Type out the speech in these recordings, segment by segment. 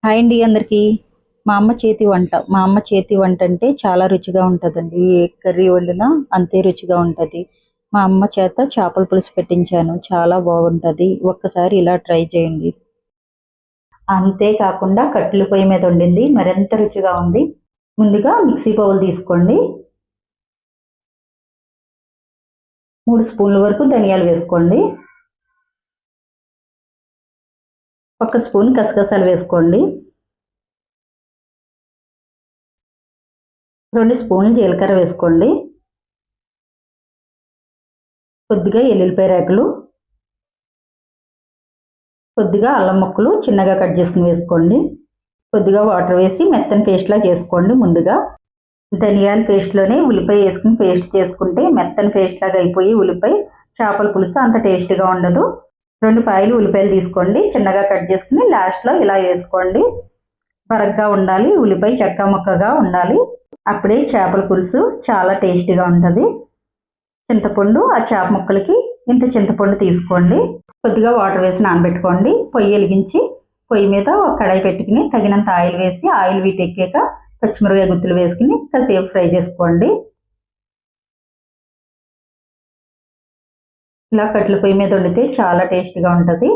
Hi అండి అందరికీ. మా అమ్మ చేతి వంట అంటే చాలా రుచిగా ఉంటుందండి. ఏ కర్రీ వండినా అంతే రుచిగా ఉంటుంది. మా అమ్మ చేత చేపల పులుసు పెట్టించాను, చాలా బాగుంటుంది. ఒక్కసారి ఇలా ట్రై చేయండి. అంతేకాకుండా కట్టెల పొయ్యి మీద వండింది మరింత రుచిగా ఉంది. ముందుగా మిక్సీ బౌల్ తీసుకోండి. 3 స్పూన్ల వరకు ధనియాలు వేసుకోండి. 1 స్పూన్ గసగసాలు వేసుకోండి. 2 స్పూన్లు జీలకర్ర వేసుకోండి. కొద్దిగా ఎల్లుల్లిపాయ రేకులు, కొద్దిగా అల్లం ముక్కలు చిన్నగా కట్ చేసుకుని వేసుకోండి. కొద్దిగా వాటర్ వేసి మెత్తని పేస్ట్లా చేసుకోండి. ముందుగా ధనియాల పేస్ట్లోనే ఉల్లిపాయ వేసుకుని పేస్ట్ చేసుకుంటే మెత్తని పేస్ట్ లాగా అయిపోయి ఉల్లిపాయ చేపల పులుసు అంత టేస్టీగా ఉండదు. 2 పాయలు ఉల్లిపాయలు తీసుకోండి, చిన్నగా కట్ చేసుకుని లాస్ట్లో ఇలా వేసుకోండి. బరగ్గా ఉండాలి, ఉల్లిపాయ చెక్క ముక్కగా ఉండాలి. అప్పుడే చేపల పులుసు చాలా టేస్టీగా ఉంటుంది. చింతపండు ఆ చేప ముక్కలకి ఇంత చింతపండు తీసుకోండి. కొద్దిగా వాటర్ వేసి నానబెట్టుకోండి. పొయ్యి వెలిగించి పొయ్యి మీద ఒక కడాయి పెట్టుకుని తగినంత ఆయిల్ వేసి ఆయిల్ వీటెక్కాక పచ్చిమిరపకాయ గుత్తులు వేసుకుని కాసేపు ఫ్రై చేసుకోండి. ఇలా కట్టెల పొయ్యి మీద వండితే చాలా టేస్టీగా ఉంటుంది.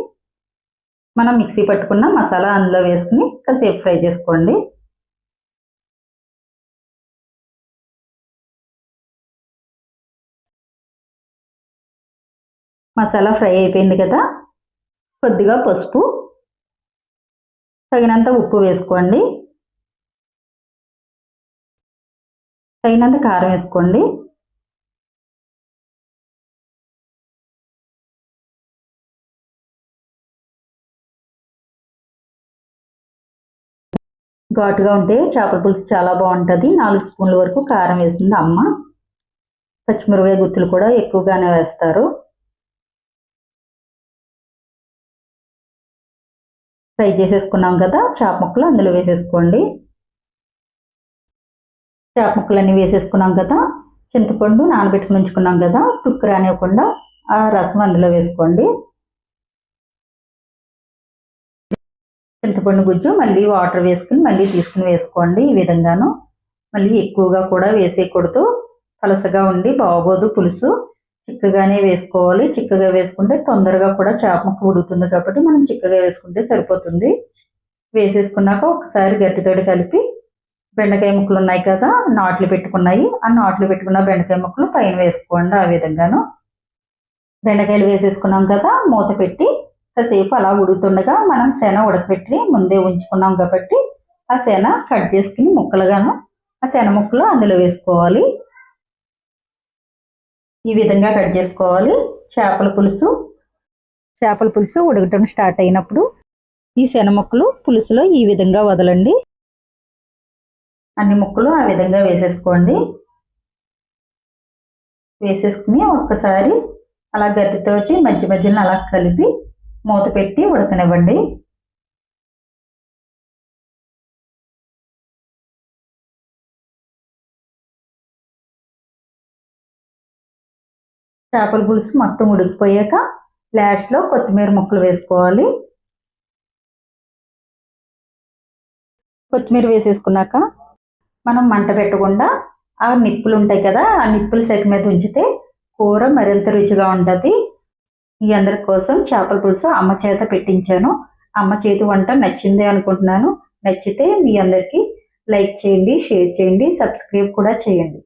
మనం మిక్సీ పట్టుకున్న మసాలా అందులో వేసుకుని కాసేపు ఫ్రై చేసుకోండి. మసాలా ఫ్రై అయిపోయింది కదా, కొద్దిగా పసుపు, తగినంత ఉప్పు వేసుకోండి. తగినంత కారం వేసుకోండి. ఘాటుగా ఉంటే చేపల పులుసు చాలా బాగుంటుంది. 4 స్పూన్ల వరకు కారం వేసింది అమ్మ. పచ్చిమిరపకాయ గుత్తులు కూడా ఎక్కువగానే వేస్తారు. ఫ్రై చేసేసుకున్నాం కదా, చేప ముక్కలు అందులో వేసేసుకోండి. చేప ముక్కలన్నీ వేసేసుకున్నాం కదా, చింతపండు నానబెట్టుకుని ఉంచుకున్నాం కదా, తుక్కు రానివ్వకుండా ఆ రసం అందులో వేసుకోండి. చింతపండు గుజ్జు మళ్ళీ వాటర్ వేసుకుని మళ్ళీ తీసుకుని వేసుకోండి. ఈ విధంగాను మళ్ళీ ఎక్కువగా కూడా వేసేయకూడదు, పలసగా ఉండి బాగోదు పులుసు. చిక్కగానే వేసుకోవాలి. చిక్కగా వేసుకుంటే తొందరగా కూడా చేప ముక్క ఉడుకుతుంది కాబట్టి మనం చిక్కగా వేసుకుంటే సరిపోతుంది. వేసేసుకున్నాక ఒకసారి గట్టితోటి కలిపి బెండకాయ ముక్కలు ఉన్నాయి కదా నాట్లు పెట్టుకున్నాయి, ఆ నాట్లు పెట్టుకున్న బెండకాయ ముక్కలు పైన వేసుకోండి. ఆ విధంగాను బెండకాయలు వేసేసుకున్నాం కదా, మూత పెట్టి కాసేపు అలా ఉడుకుతుండగా మనం శన ఉడకపెట్టి ముందే ఉంచుకున్నాం కాబట్టి ఆ శన కట్ చేసుకుని ముక్కలుగాను ఆ శన ముక్కలు అందులో వేసుకోవాలి. ఈ విధంగా కట్ చేసుకోవాలి. చేపల పులుసు ఉడకటం స్టార్ట్ అయినప్పుడు ఈ శన ముక్కలు పులుసులో ఈ విధంగా వదలండి. అన్ని ముక్కలు ఆ విధంగా వేసేసుకోండి. వేసేసుకుని ఒక్కసారి అలా గట్టితోటి మధ్య మధ్యలో అలా కలిపి మూత పెట్టి ఉడకనివ్వండి. చేపల పులుసు మొత్తం ఉడికిపోయాక లాస్ట్లో కొత్తిమీర ముక్కలు వేసుకోవాలి. కొత్తిమీర వేసేసుకున్నాక మనం మంట పెట్టకుండా ఆ నిప్పులు ఉంటాయి కదా, ఆ నిప్పుల సెగ మీద ఉంచితే కూర మరింత రుచిగా ఉంటుంది. మీ అందరి కోసం చేపల పులుసు అమ్మ చేత పెట్టించాను. అమ్మ చేతి వంట నచ్చింది అనుకుంటున్నాను. నచ్చితే మీ అందరికీ లైక్ చేయండి, షేర్ చేయండి, సబ్స్క్రైబ్ కూడా చేయండి.